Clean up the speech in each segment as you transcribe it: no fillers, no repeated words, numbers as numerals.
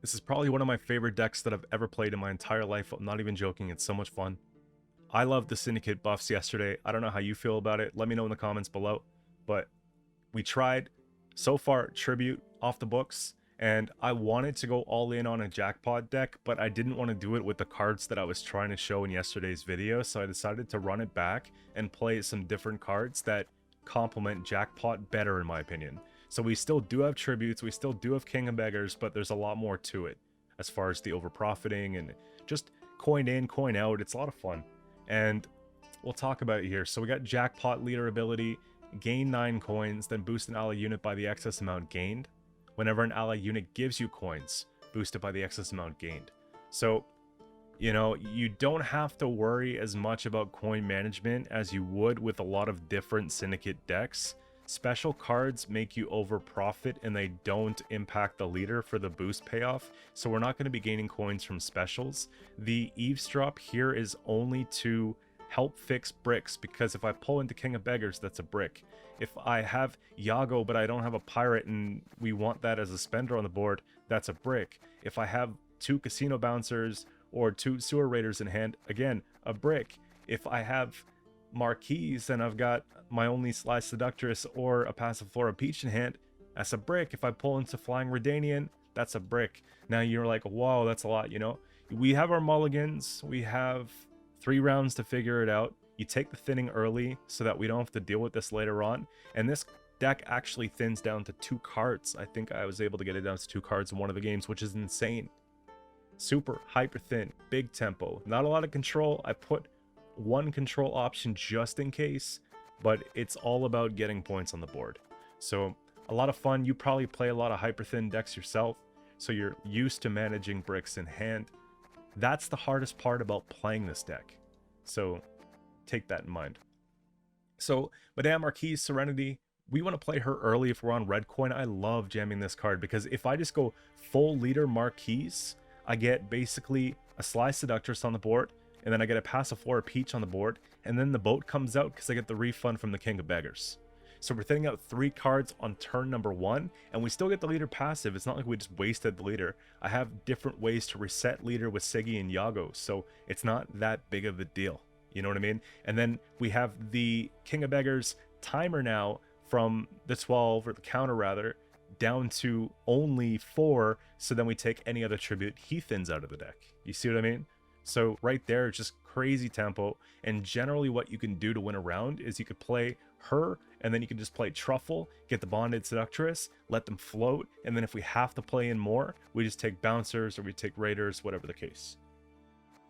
This is probably one of my favorite decks that I've ever played in my entire life. I'm not even joking, it's so much fun. I loved the Syndicate buffs yesterday. I don't know how you feel about it. Let me know in the comments below. But we tried, so far, Tribute off the books, and I wanted to go all in on a Jackpot deck, but I didn't want to do it with the cards that I was trying to show in yesterday's video, so I decided to run it back and play some different cards that complement Jackpot better, in my opinion. So we still do have Tributes, we still do have King of Beggars, but there's a lot more to it as far as the over-profiting and just coin in, coin out. It's a lot of fun, and we'll talk about it here. So we got Jackpot leader ability, gain 9 coins, then boost an ally unit by the excess amount gained. Whenever an ally unit gives you coins, boost it by the excess amount gained. So, you know, you don't have to worry as much about coin management as you would with a lot of different Syndicate decks. Special cards make you over profit and they don't impact the leader for the boost payoff, so we're not going to be gaining coins from specials. The eavesdrop here is only to help fix bricks, because if I pull into King of Beggars, that's a brick. If I have Yago but I don't have a pirate and we want that as a spender on the board, that's a brick. If I have 2 casino bouncers or 2 sewer raiders in hand, again, a brick. If I have Marquise and I've got my only Sly Seductress or a Passiflora Peach in hand, that's a brick. If I pull into Flying Redanian, that's a brick. Now you're like, whoa, that's a lot, you know? We have our mulligans, we have 3 rounds to figure it out. You take the thinning early so that we don't have to deal with this later on, and this deck actually thins down to 2 cards. I think I was able to get it down to 2 cards in one of the games, which is insane. Super hyper thin, big tempo, not a lot of control. I put 1 control option just in case, but it's all about getting points on the board. So a lot of fun. You probably play a lot of hyper thin decks yourself, so you're used to managing bricks in hand. That's the hardest part about playing this deck, so take that in mind. So Madame Marquise Serenity, we want to play her early if we're on red coin. I love jamming this card because if I just go full leader Marquise, I get basically a Sly Seductress on the board, and then I get a Passiflora Peach on the board, and then the boat comes out because I get the refund from the King of Beggars. So we're thinning out 3 cards on turn number 1, and we still get the leader passive. It's not like we just wasted the leader. I have different ways to reset leader with Siggy and Yago, so it's not that big of a deal. You know what I mean? And then we have the King of Beggars timer now from the 12, or the counter rather, down to only 4, so then we take any other tribute he thins out of the deck. You see what I mean? So right there, it's just crazy tempo, and generally what you can do to win a round is you could play her, and then you can just play Truffle, get the Bonded Seductress, let them float, and then if we have to play in more, we just take Bouncers, or we take Raiders, whatever the case.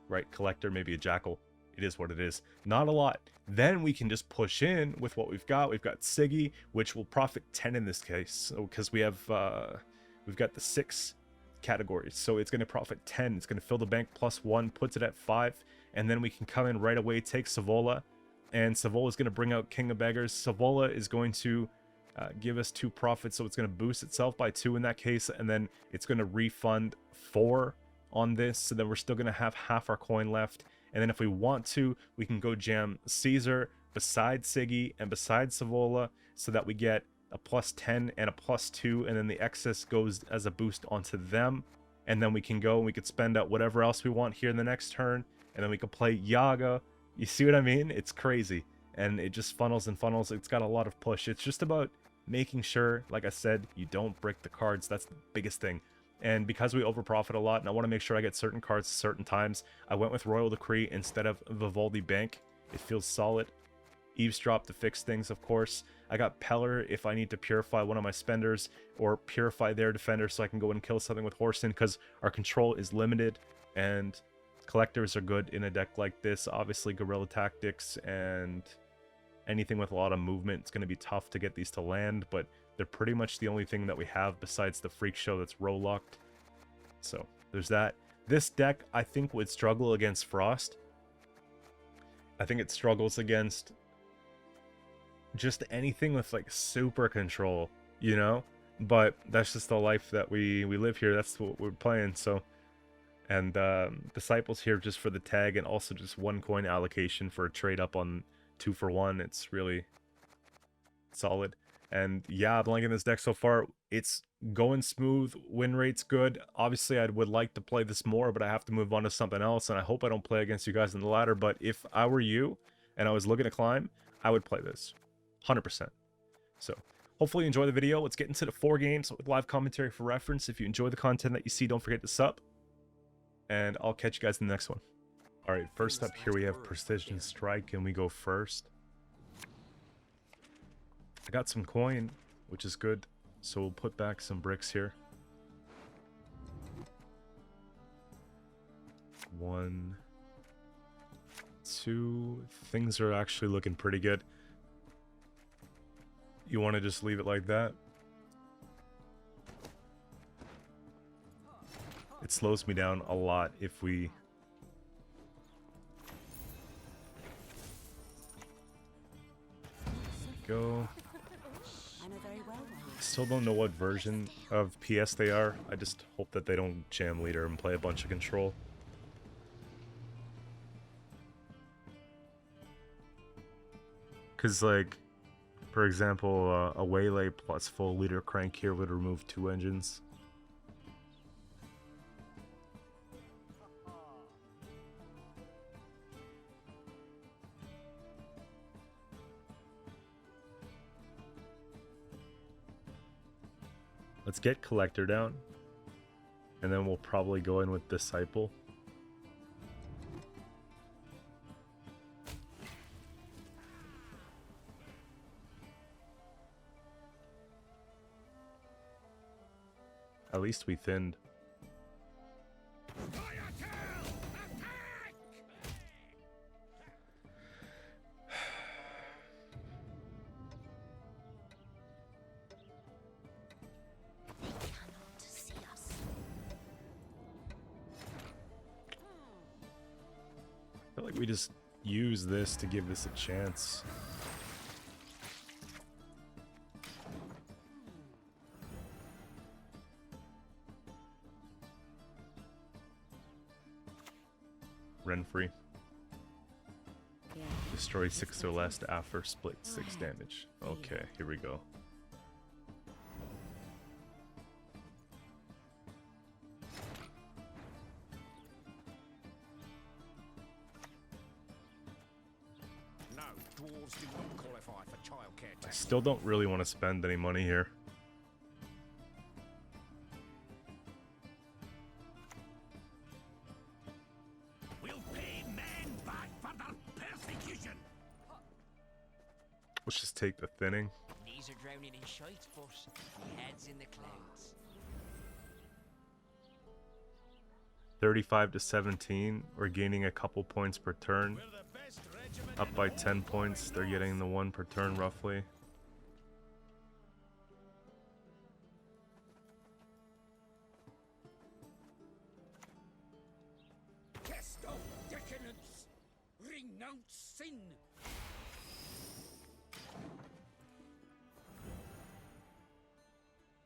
Right, Collector, maybe a Jackal. It is what it is. Not a lot. Then we can just push in with what we've got. We've got Siggy, which will profit 10 in this case, because we have we've got the 6 categories, so it's going to profit 10. It's going to fill the bank +1, puts it at 5, and then we can come in right away, take Savola, and Savola is going to bring out King of Beggars. Savola is going to give us 2 profits, so it's going to boost itself by 2 in that case, and then it's going to refund 4 on this, so then we're still going to have half our coin left. And then if we want to, we can go jam Caesar beside Siggy and beside Savola, so that we get a +10 and a +2, and then the excess goes as a boost onto them. And then we can go and we could spend out whatever else we want here in the next turn, and then we can play Yaga. You see what I mean? It's crazy, and it just funnels and funnels. It's got a lot of push. It's just about making sure, like I said, you don't brick the cards. That's the biggest thing. And because we overprofit a lot, and I want to make sure I get certain cards at certain times, I went with Royal Decree instead of Vivaldi Bank. It feels solid. Eavesdrop to fix things, of course. I got Peller if I need to purify one of my spenders, or purify their defender so I can go and kill something with Horson, because our control is limited, and collectors are good in a deck like this. Obviously, Guerrilla Tactics and anything with a lot of movement, it's going to be tough to get these to land, but they're pretty much the only thing that we have besides the Freak Show that's row locked. So there's that. This deck, I think, would struggle against Frost. I think it struggles against just anything with like super control, you know? But that's just the life that we live here. That's what we're playing. So, and Disciples here just for the tag, and also just 1 coin allocation for a trade up on 2 for 1. It's really solid. And yeah, I'm liking this deck so far. It's going smooth, win rate's good. Obviously, I would like to play this more, but I have to move on to something else, and I hope I don't play against you guys in the ladder, but if I were you, and I was looking to climb, I would play this. 100%. So, hopefully you enjoy the video. Let's get into the 4 games with live commentary for reference. If you enjoy the content that you see, don't forget to sub, and I'll catch you guys in the next one. Alright, first up here we have Precision Strike, and we go first. I got some coin, which is good. So we'll put back some bricks here. 1, 2. Things are actually looking pretty good. You want to just leave it like that? It slows me down a lot if we... Go. Still don't know what version of PS they are. I just hope that they don't jam leader and play a bunch of control. Because, like, for example, a waylay plus full leader crank here would remove 2 engines. Let's get Collector down, and then we'll probably go in with Disciple. At least we thinned. I feel like we just use this to give this a chance. Renfree. Destroy 6 or less after split 6 damage. Okay, here we go. No, dwarves do not qualify for childcare. I still don't really want to spend any money here. Let's just take the thinning. Knees are drowning in shite, but heads in the clouds. 35 to 17. We're gaining a couple points per turn. Up by 10 points. They're getting the 1 per turn roughly. Cast off decadence. Renounce sin.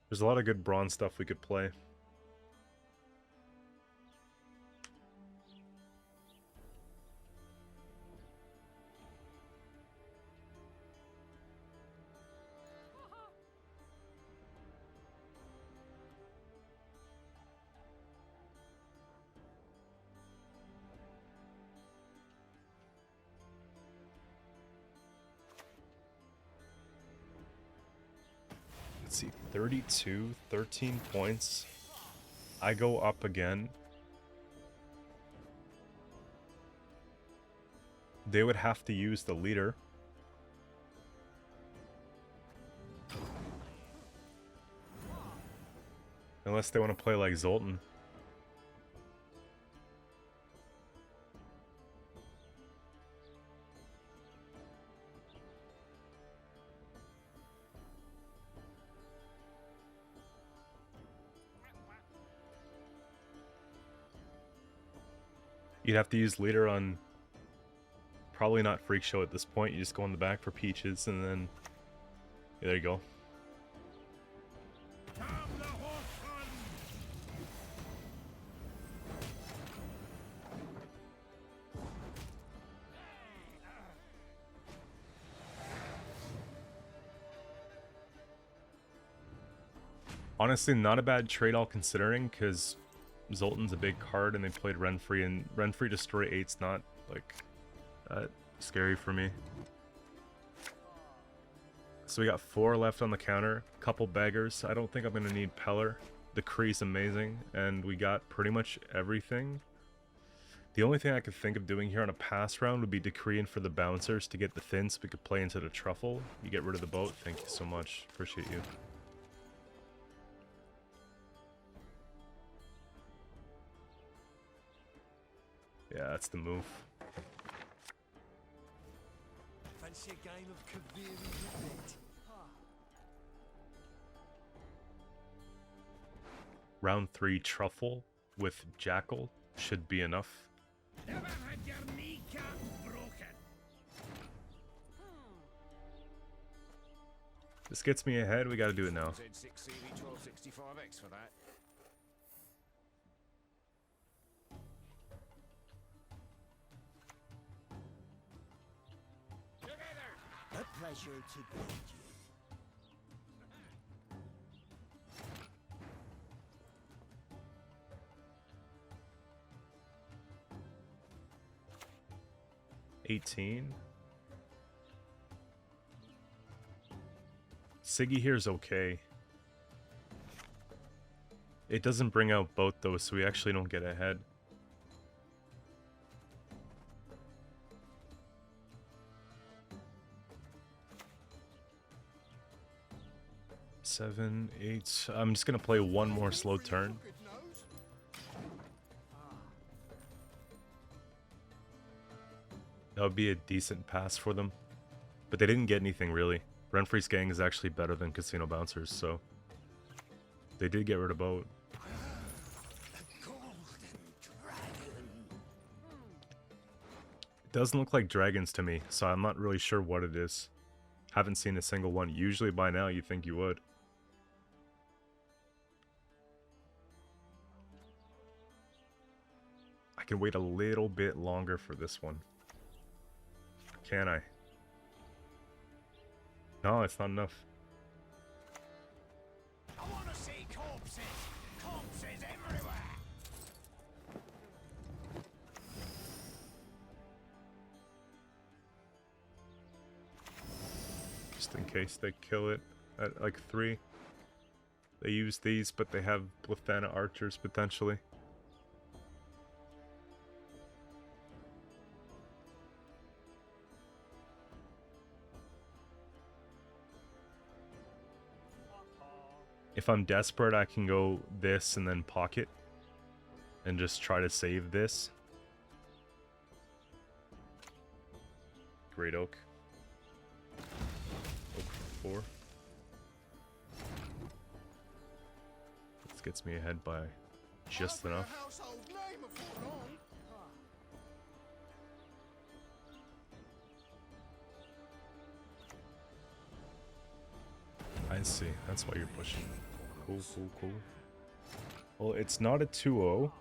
There's a lot of good bronze stuff we could play. Let's see, 32, 13 points. I go up again. They would have to use the leader. Unless they want to play like Zoltan. You'd have to use leader on probably not Freak Show at this point. You just go in the back for Peaches and then yeah, there you go. Honestly, not a bad trade all considering, because Zoltan's a big card and they played Renfree, and Renfree Destroy 8's not, like, scary for me. So we got 4 left on the counter, couple beggars. I don't think I'm going to need Peller. The Kree's amazing, and we got pretty much everything. The only thing I could think of doing here on a pass round would be decreeing for the bouncers to get the thin so we could play into the truffle. You get rid of the boat. Thank you so much. Appreciate you. Yeah, that's the move. Fancy a game of Kaviri roulette? Round 3 truffle with Jackal should be enough. Never had your kneecap broken. This gets me ahead. We got to do it now. Z6 CV 1265X for that. A pleasure to meet you. Siggy here is okay. It doesn't bring out both though, so we actually don't get ahead. Seven, 8. I'm just gonna play one more slow turn. That would be a decent pass for them. But they didn't get anything really. Renfree's gang is actually better than Casino Bouncers, so they did get rid of boat. It doesn't look like dragons to me, so I'm not really sure what it is. Haven't seen a single one. Usually by now you'd think you would. I can wait a little bit longer for this one. Can I? No, it's not enough. I want to see corpses. Corpses everywhere. Just in case they kill it at like 3. They use these, but they have Blithana archers potentially. If I'm desperate, I can go this and then pocket and just try to save this. Great oak. Oak for 4. This gets me ahead by just enough. I see. That's why you're pushing. Cool, cool, cool. Well, it's not a 2-0.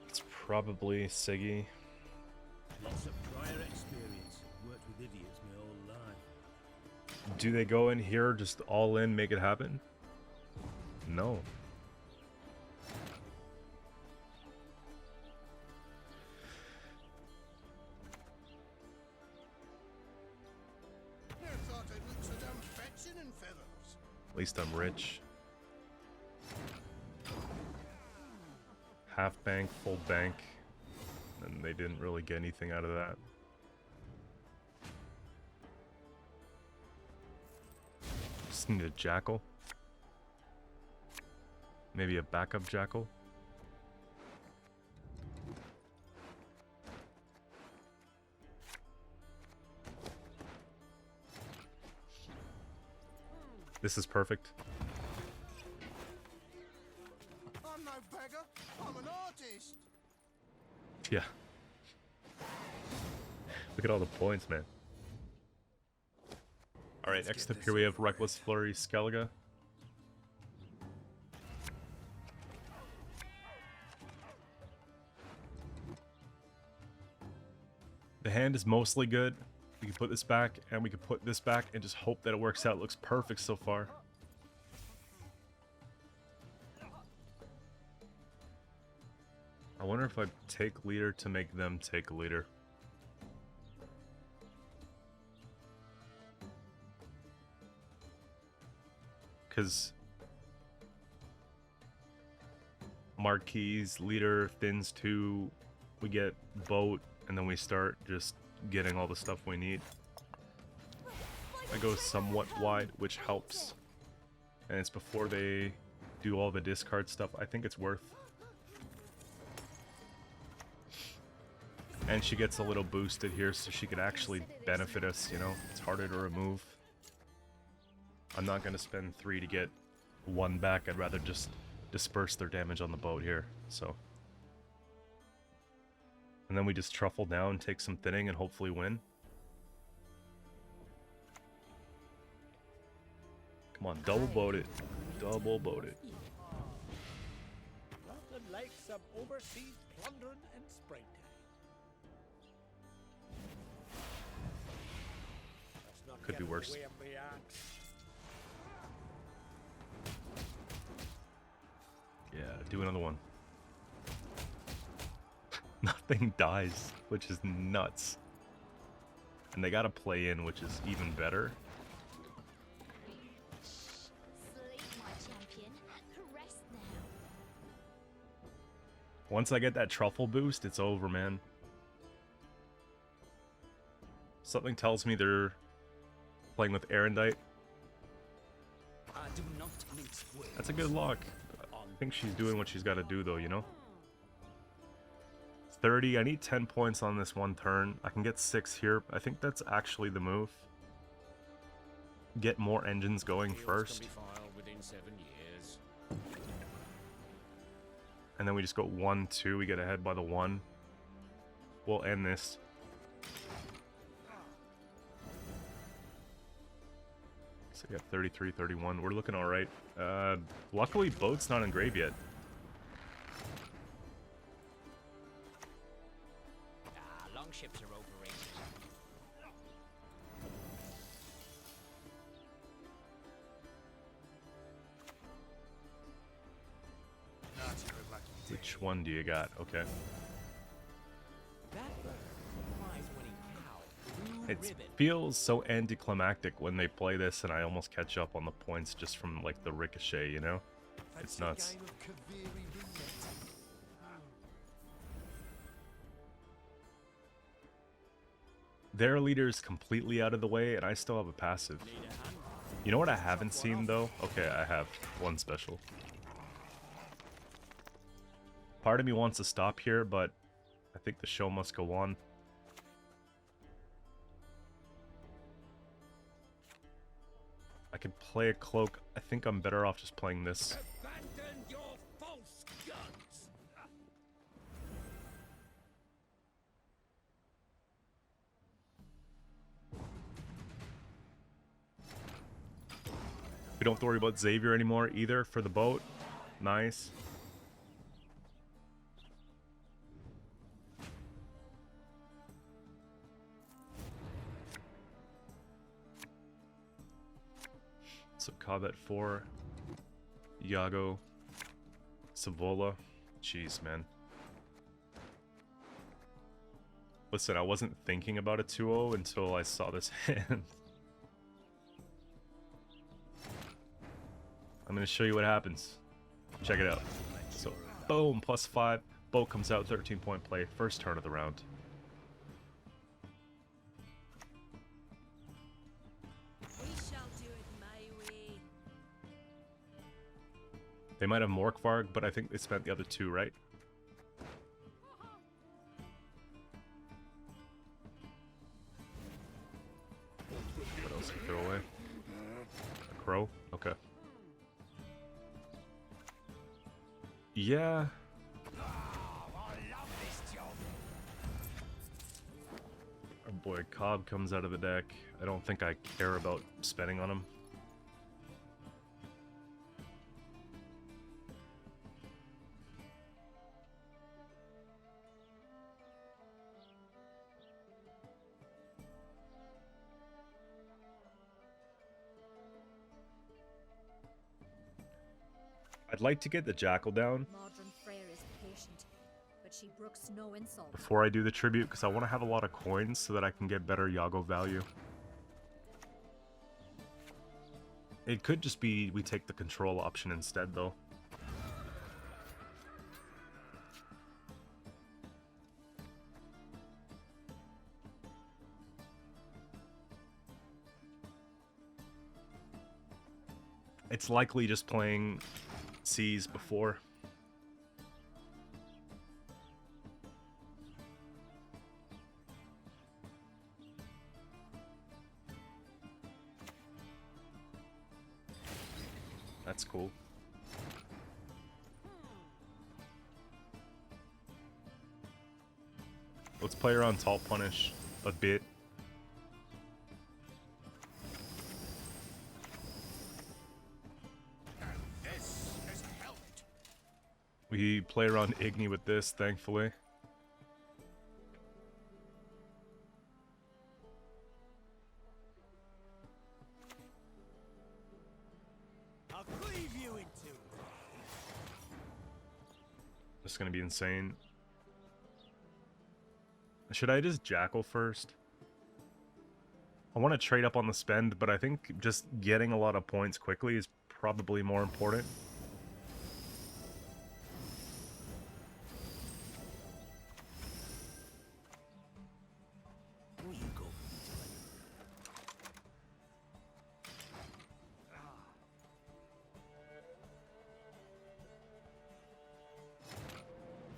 It's probably Siggy. Lots of prior experience. Worked with idiots my whole life. Do they go in here, just all in, make it happen? No. Never thought I'd look so damn fetching in feathers. At least I'm rich. Half bank, full bank. And they didn't really get anything out of that. Just need a jackal. Maybe a backup jackal. This is perfect. I'm no beggar. I'm an artist. Yeah. Look at all the points, man. Alright, next up here we have Reckless Flurry Skellige. The hand is mostly good. We can put this back, and we can put this back, and just hope that it works out. It looks perfect so far. I wonder if I take leader to make them take leader. Because Marquise, leader, thins 2, we get boat, and then we start just getting all the stuff we need. I go somewhat wide, which helps. And it's before they do all the discard stuff. I think it's worth. And she gets a little boosted here, so she could actually benefit us, you know? It's harder to remove. I'm not going to spend 3 to get 1 back. I'd rather just disperse their damage on the boat here, so. And then we just truffle down, take some thinning, and hopefully win. Come on, double boat it. Double boat it. Nothing like some overseas plundering and springtime. Let's not Could get be in the worse. way of the axe. Yeah, do another one. Nothing dies, which is nuts. And they gotta play in, which is even better. Sleep, my champion. Rest now. Once I get that truffle boost, it's over, man. Something tells me they're playing with Erendite. I do not mince words. That's a good lock. I think she's doing what she's got to do, though, you know? 30. I need 10 points on this one turn. I can get 6 here. I think that's actually the move. Get more engines going Deals first. can be filed within 7 years. And then we just go 1, 2. We get ahead by the 1. We'll end this. So we got 33, 31. We're looking alright. Luckily, boat's not in grave yet. Longships are overrated. Which one do you got? Okay. That bird flies when he howls. Blue It ribbon. feels so anticlimactic when they play this, and I almost catch up on the points just from, like, the ricochet, you know? It's nuts. Their leader's completely out of the way, and I still have a passive. You know what I haven't seen, though? Okay, I have one special. Part of me wants to stop here, but I think the show must go on. I could play a cloak. I think I'm better off just playing this. Abandon your false guns. We don't have to worry about Xavier anymore either for the boat. Nice. So Combat 4, Iago, Savola. Jeez, man. Listen, I wasn't thinking about a 2-0 until I saw this hand. I'm going to show you what happens. Check it out. So, boom, +5. Boat comes out, 13-point play. First turn of the round. We shall do it my way. They might have Morkvarg, but I think they spent the other 2, right? What else can throw away? A crow? Okay. Yeah. Our boy Cobb comes out of the deck. I don't think I care about spending on him. I'd like to get the Jackal down Modern Freyr is patient, but she brooks no insult. before I do the tribute, because I want to have a lot of coins so that I can get better Yago value. It could just be we take the control option instead, though. It's likely just playing C's before. That's cool. Let's play around Tall Punish a bit. This has helped. We play around Igni with this, thankfully. I'll cleave you in two. This is gonna be insane. Should I just Jackal first? I want to trade up on the spend, but I think just getting a lot of points quickly is probably more important. Will you go for me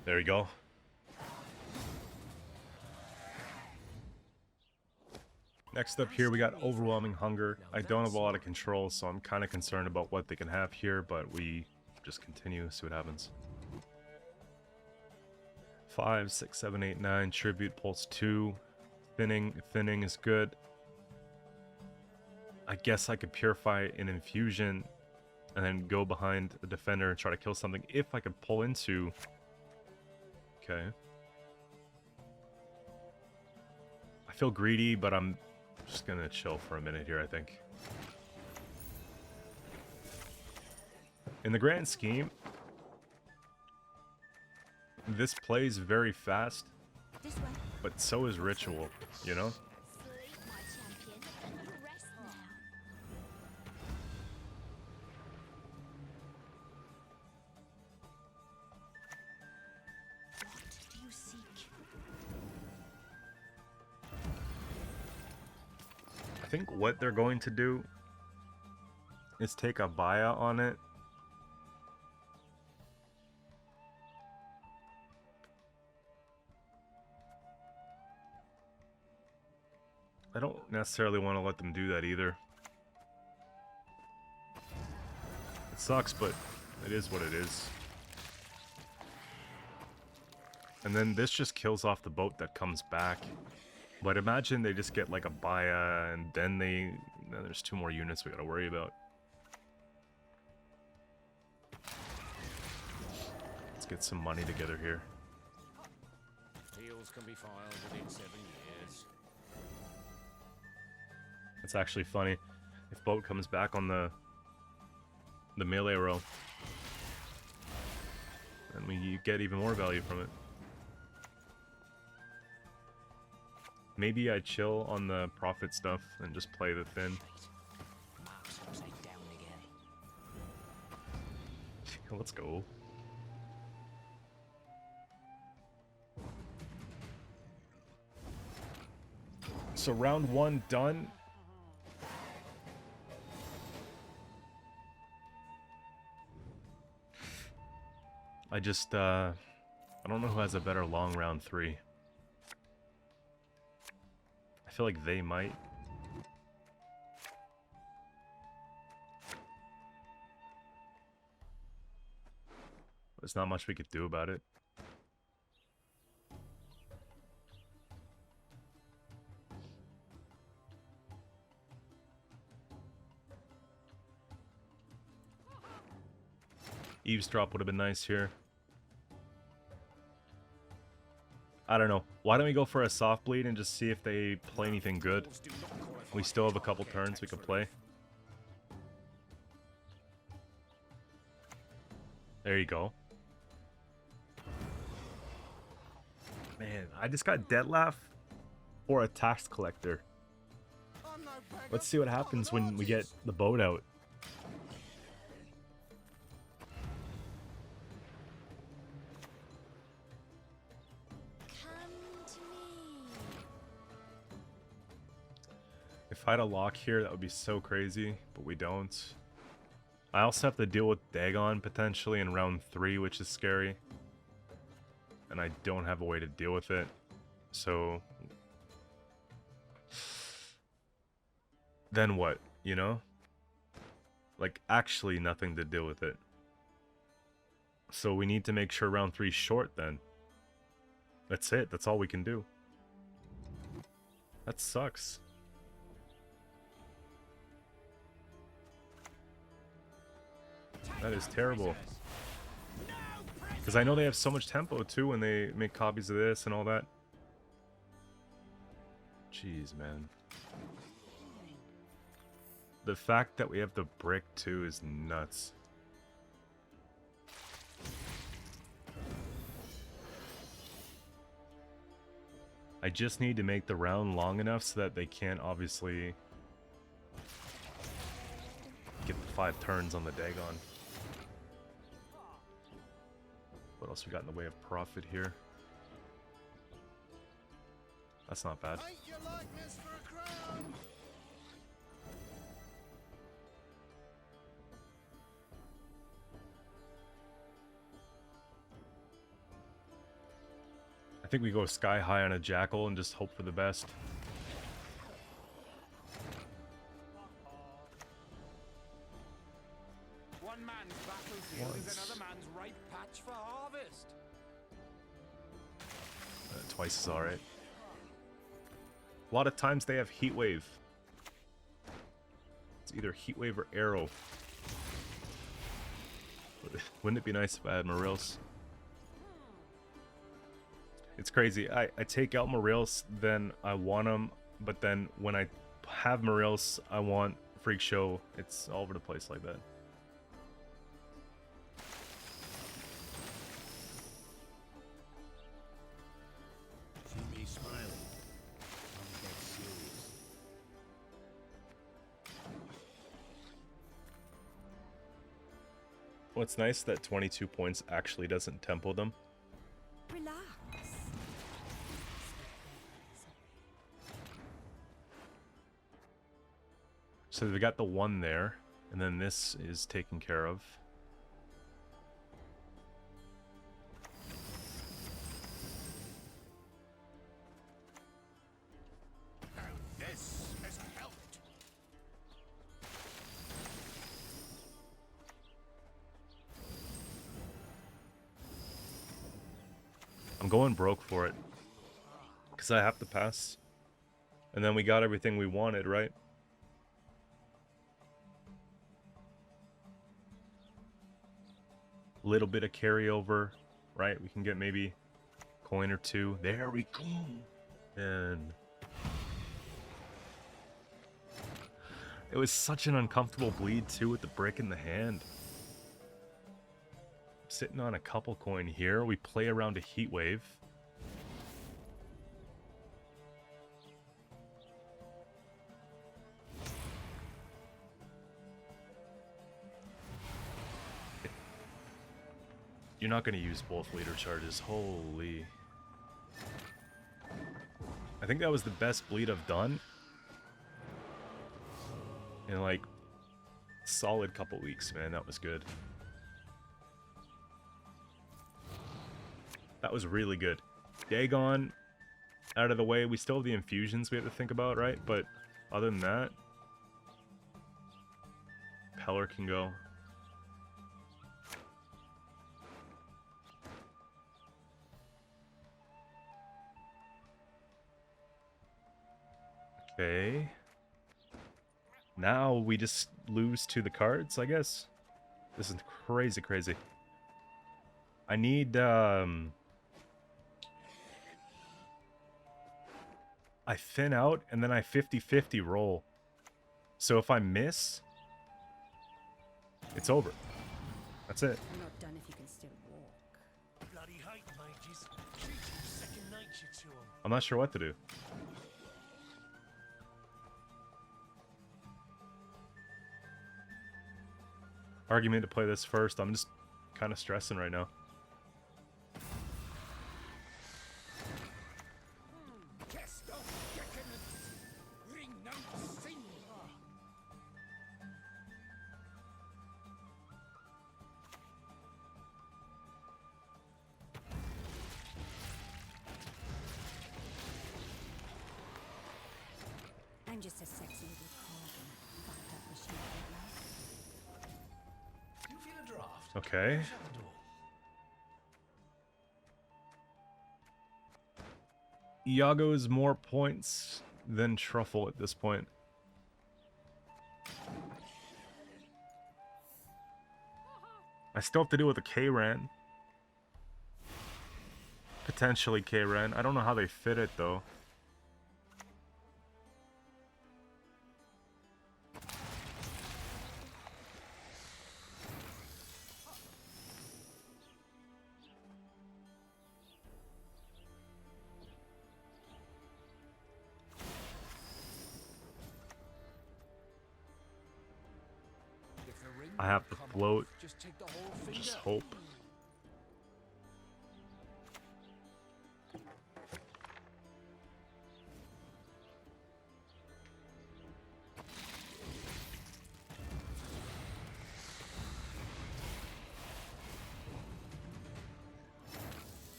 There you go. Next up here, we got Overwhelming Hunger. I don't have a lot of control, so I'm kind of concerned about what they can have here, but we just continue, see what happens. 5, 6, 7, 8, 9. Tribute, Pulse 2. Thinning is good. I guess I could Purify an Infusion and then go behind a Defender and try to kill something if I could pull into... Okay. I feel greedy, but I'm just gonna chill for a minute here, I think. In the grand scheme, this plays very fast, This way. but so is Ritual, you know? Slay my champion. Rest now. What do you seek? I think what they're going to do is take a Baya on it. I don't necessarily want to let them do that either. It sucks, but it is what it is. And then this just kills off the boat that comes back. But imagine they just get like a Baya, and then there's 2 more units we gotta worry about. Let's get some money together here. Appeals can be filed within 7 years. It's actually funny. If boat comes back on the melee row, then we get even more value from it. Maybe I chill on the profit stuff and just play the thin. Mark's upside down again. Let's go. So round 1 done. I just, I don't know who has a better long round 3. I feel like they might. There's not much we could do about it. Eavesdrop would have been nice here. I don't know. Why don't we go for a soft bleed and just see if they play anything good? Dwarves do not qualify We for still have a couple childcare turns we tax could play. There you go. Man, I just got Deadlaugh or a tax collector. Let's see what happens when we get the boat out. Come to me. If I had a lock here, that would be so crazy, but we don't. I also have to deal with Dagon potentially in round 3, which is scary. And I don't have a way to deal with it. So then what, you know? Like, actually nothing to deal with it. So we need to make sure round 3's short then. That's it. That's all we can do. That sucks. That is terrible. Because I know they have so much tempo too when they make copies of this and all that. Jeez, man. The fact that we have the brick too is nuts. I just need to make the round long enough so that they can't obviously get the 5 turns on the Dagon. What else we got in the way of profit here? That's not bad. I think we go sky high on a jackal and just hope for the best. One man's battlefield is another man's ripe patch for harvest. Twice is alright. A lot of times they have Heatwave. It's either Heatwave or Arrow. Wouldn't it be nice if I had Moreelse? It's crazy. I take out Moreelse, then I want him, but then when I have Moreelse, I want Freak Show. It's all over the place like that. See me smiling. I'm dead serious. What's nice that 22 points actually doesn't tempo them. Relax. So we got the 1 there, and then this is taken care of. Now this has helped. I'm going broke for it. Because I have to pass. And then we got everything we wanted, right? Little bit of carryover, right? We can get maybe a coin or 2. There we go. And it was such an uncomfortable bleed too with the brick in the hand. Sitting on a couple coin here. We play around a Heatwave. You're not going to use both leader charges. Holy. I think that was the best bleed I've done in like a solid couple weeks, man. That was good. That was really good. Dagon out of the way. We still have the infusions we have to think about, right? But other than that, Peller can go. Okay. Now we just lose to the cards, I guess. This is crazy, crazy. I need, I thin out, and then I 50-50 roll. So if I miss, it's over. That's it. You're not done if you can still walk. Bloody hate mages. Cheating's second nature to them. I'm not sure what to do. Argument to play this first. I'm just kind of stressing right now. Cast off Qcento. Ring no sin. I'm just a sexy little coffin. Fucked up machine right now. Do you feel a draft? Okay. Shut the door. Iago is more points than Truffle at this point. I still have to deal with a K-Ran. Potentially K-Ran. I don't know how they fit it though. If the ring I have to come float. off, just take the whole finger. Just hope.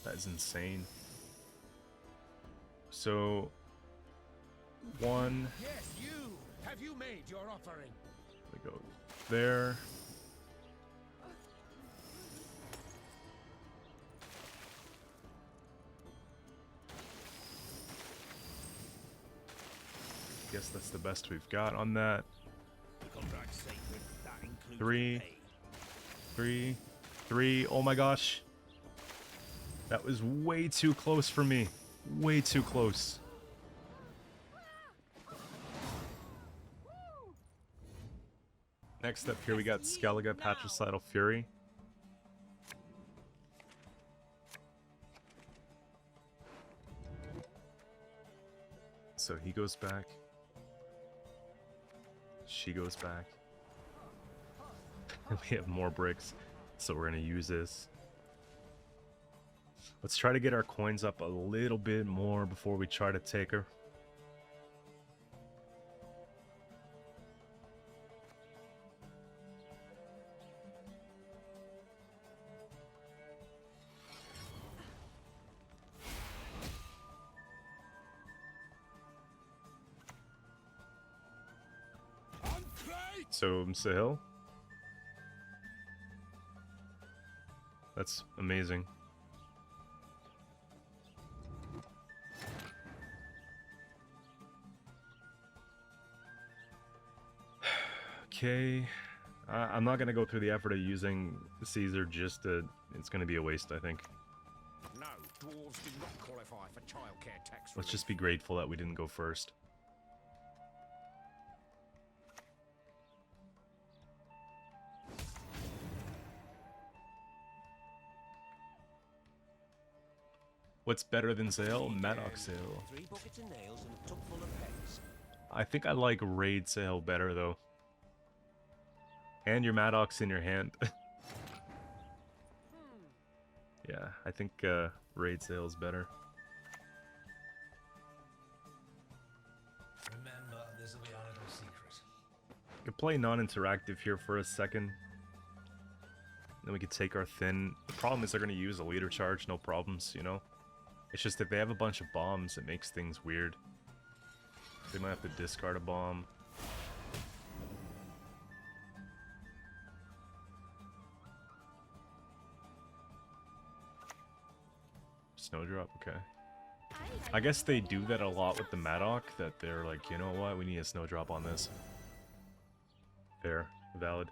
That is insane. So, one, Yes, you. Have you made your offering? we go there. Guess that's the best we've got on that. The contract's sacred. That includes Three. pay. Three. Oh my gosh. That was way too close for me. Way too close. Next up here we got Skellige, Patricidal, Flurry. So he goes back. She goes back. And we have more bricks. So we're gonna use this. Let's try to get our coins up a little bit more before we try to take her. So, Sahil. That's amazing. Okay. I'm not going to go through the effort of using Caesar just to... It's going to be a waste, I think. No, dwarves do not qualify for childcare tax Let's relief. just be grateful that we didn't go first. What's better than Sale? Maddox Sale. 3 buckets of nails and a tub full of pens. I think I like Raid Sale better, though. And your Maddox in your hand. Yeah, I think Raid Sale is better. Remember, this will be our little secret. We could play non-interactive here for a second. Then we could take our thin. The problem is they're going to use a leader charge, no problems, you know? It's just if they have a bunch of bombs, it makes things weird. They might have to discard a bomb. Snowdrop, okay. I guess they do that a lot with the Maddock, that they're like, you know what, we need a snowdrop on this. Fair, valid.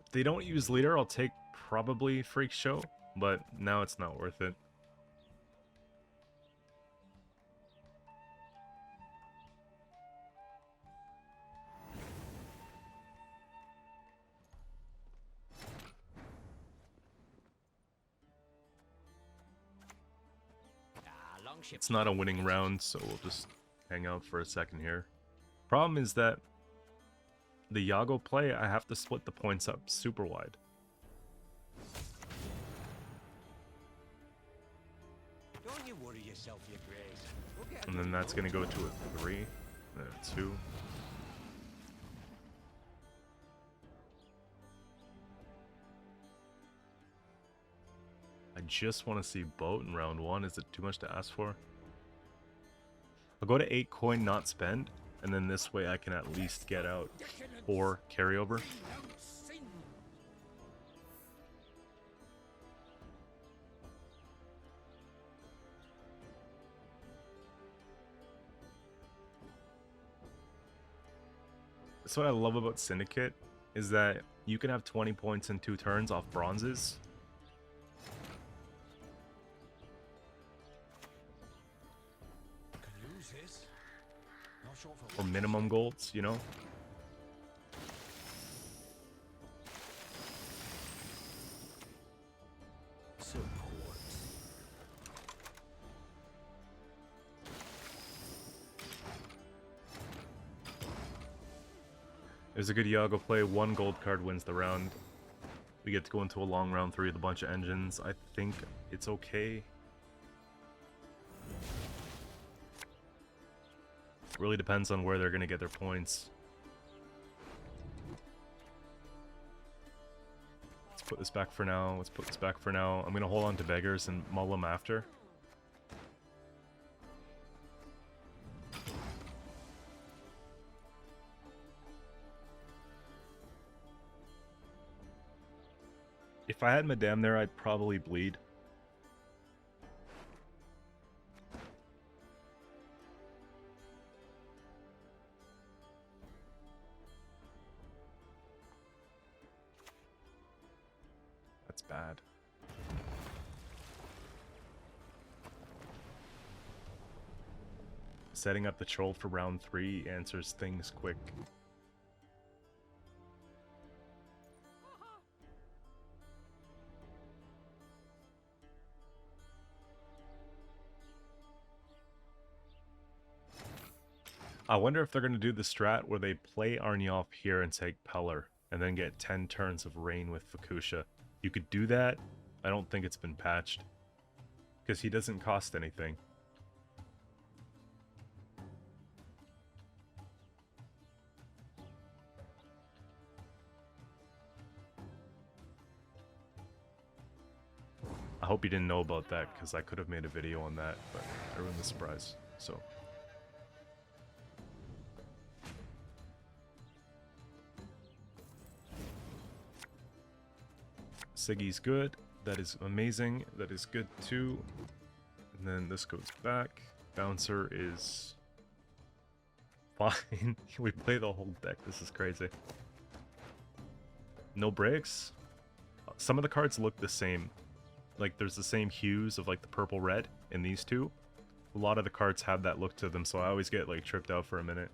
If they don't use leader, I'll take probably Freak Show, but now it's not worth it. longship. It's not a winning round, so we'll just hang out for a second here. Problem is that the Yago play, I have to split the points up super wide. Don't you worry yourself, your grace. We'll get a And then good that's load. going to go to a 3, then a 2. I just want to see boat in round 1. Is it too much to ask for? I'll go to 8 coin, not spend, and then this way I can at least get out 4 carryover. That's what I love about Syndicate, is that you can have 20 points in 2 turns off bronzes. Can lose this. Not short for Or minimum golds, you know? Support. It was a good Yago play. 1 gold card wins the round. We get to go into a long round 3 with a bunch of engines. I think it's okay. Really depends on where they're going to get their points. Let's put this back for now. Let's put this back for now. I'm going to hold on to beggars and mull them after. If I had Madame there, I'd probably bleed. That's bad. Setting up the troll for round 3 answers things quick. I wonder if they're going to do the strat where they play Arnyoff here and take Peller, and then get 10 turns of Rain with Fukusha. You could do that. I don't think it's been patched, because he doesn't cost anything. I hope you didn't know about that, because I could have made a video on that, but I ruined the surprise, so... Siggy's good. That is amazing. That is good too. And then this goes back. Bouncer is fine. We play the whole deck. This is crazy. No breaks. Some of the cards look the same. Like there's the same hues of like the purple red in these two. A lot of the cards have that look to them, so I always get like tripped out for a minute.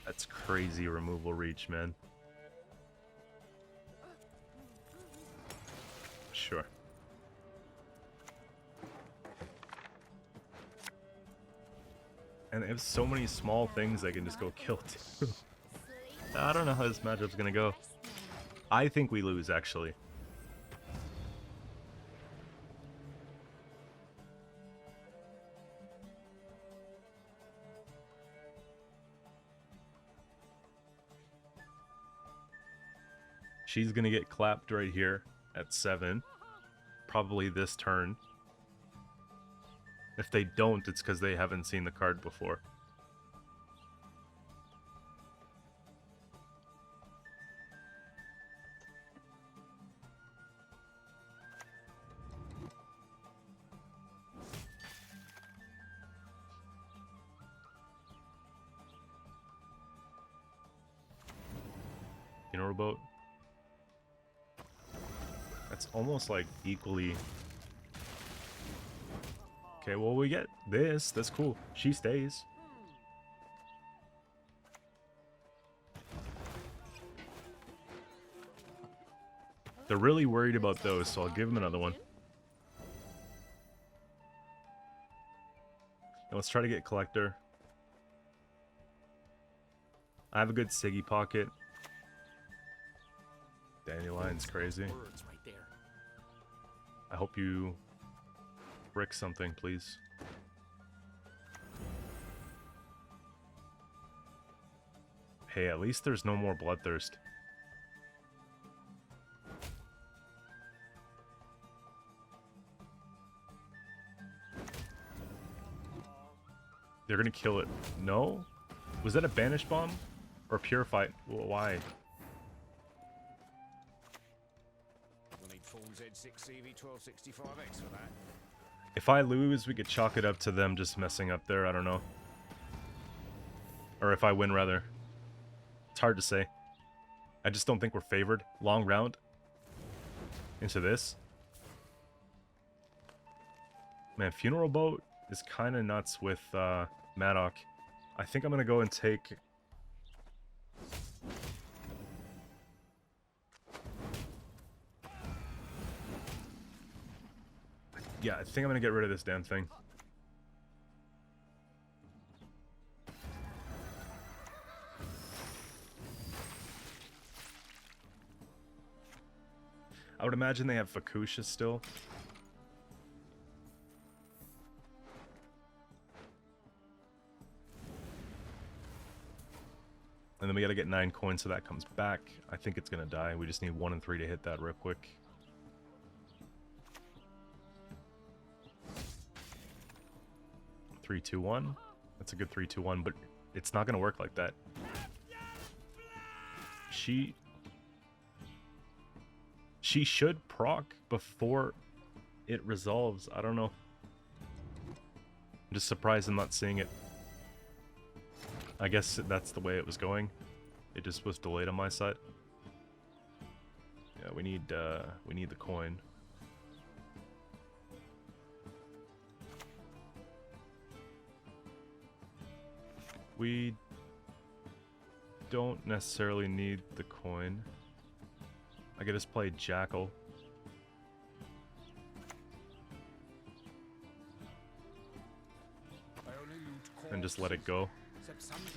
That's crazy removal reach, man. Sure. And they have so many small things they can just go kill too. I don't know how this matchup's gonna go. I think we lose, actually. She's gonna get clapped right here at 7. Probably this turn. If they don't, it's because they haven't seen the card before. You know, rowboat? That's almost like equally... Okay, well, we get this. That's cool. She stays. They're really worried about those, so I'll give them another one. Now let's try to get Collector. I have a good Siggy pocket. Dandelion's crazy. Birds right there. I hope you brick something, please. Hey, at least there's no more Bloodthirst. They're gonna kill it. No? Was that a Banish Bomb? Or Purify? Well, why? We'll need full Z6 CV1265X for that. If I lose, we could chalk it up to them just messing up there. I don't know. Or if I win, rather. It's hard to say. I just don't think we're favored. Long round. Into this. Man, Funeral Boat is kind of nuts with Maddock. I think I'm going to go and take... Yeah, I think I'm going to get rid of this damn thing. I would imagine they have Fukusha still. And then we gotta get 9 coins so that comes back. I think it's gonna die. We just need 1 and 3 to hit that real quick. Three, two, one. That's a good 3-2-1, but it's not gonna work like that. She should proc before it resolves. I don't know. I'm just surprised I'm not seeing it. I guess that's the way it was going. It just was delayed on my side. Yeah, we need the coin. We don't necessarily need the coin. I could just play Jackal. And just let it go. Except sometimes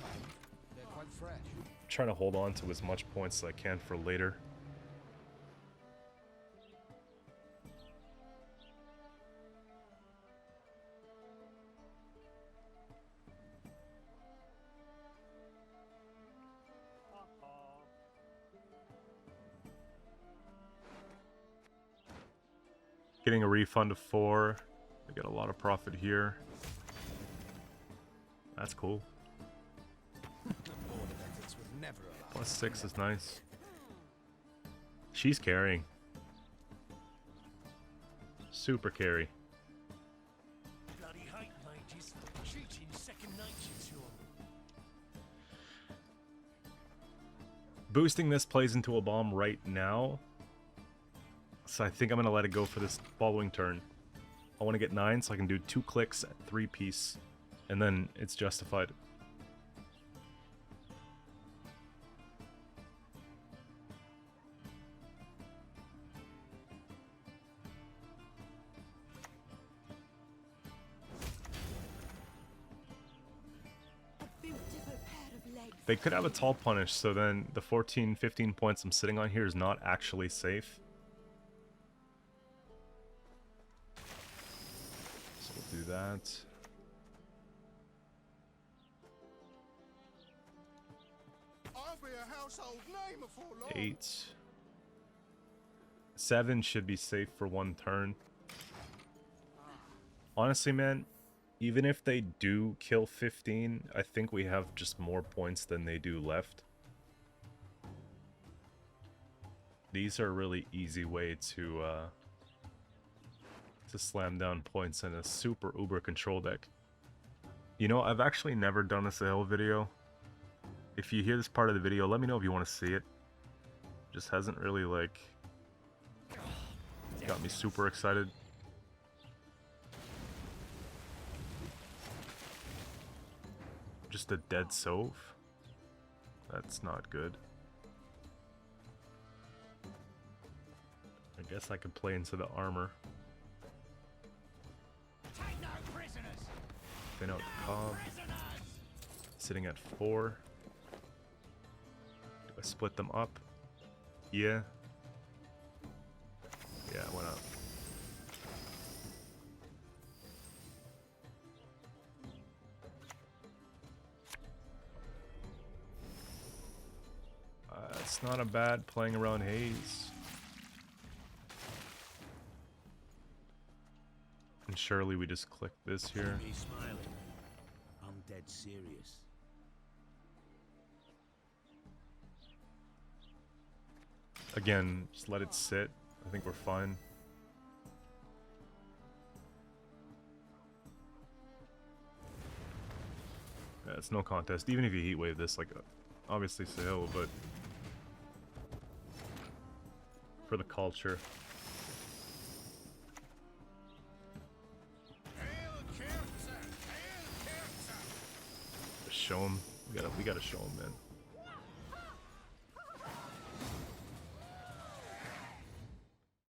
they're quite fresh. I'm trying to hold on to as much points as I can for later. Getting a refund of 4. I get a lot of profit here. That's cool. Border defense was never allowed. Plus 6 is nice. She's carrying. Super carry. Bloody hate mages. Cheating second nature to 'em. Boosting this plays into a bomb right now. So I think I'm going to let it go for this following turn. I want to get 9 so I can do 2 clicks at 3 piece. And then it's justified. They could have a tall punish, so then the 14, 15 points I'm sitting on here is not actually safe. So we'll do that. I'll be a household name before long. 8. 7 should be safe for 1 turn. Honestly, man, even if they do kill 15, I think we have just more points than they do left. These are a really easy way to slam down points in a super uber control deck. You know, I've actually never done a sale video. If you hear this part of the video, let me know if you want to see it. Just hasn't really, like, Got me super excited. Just a dead Sove? That's not good. I guess I could play into the armor. Take no prisoners. Thin out the cob. Sitting at 4. Do I split them up? Yeah. Yeah, why not? It's not a bad playing around Haze. And surely we just click this here. Me smiling. I'm dead serious. Again, just let it sit. I think we're fine. Yeah, it's no contest. Even if you heatwave this, like, obviously Syndicate, but for the culture. Just show him. We gotta show him, man.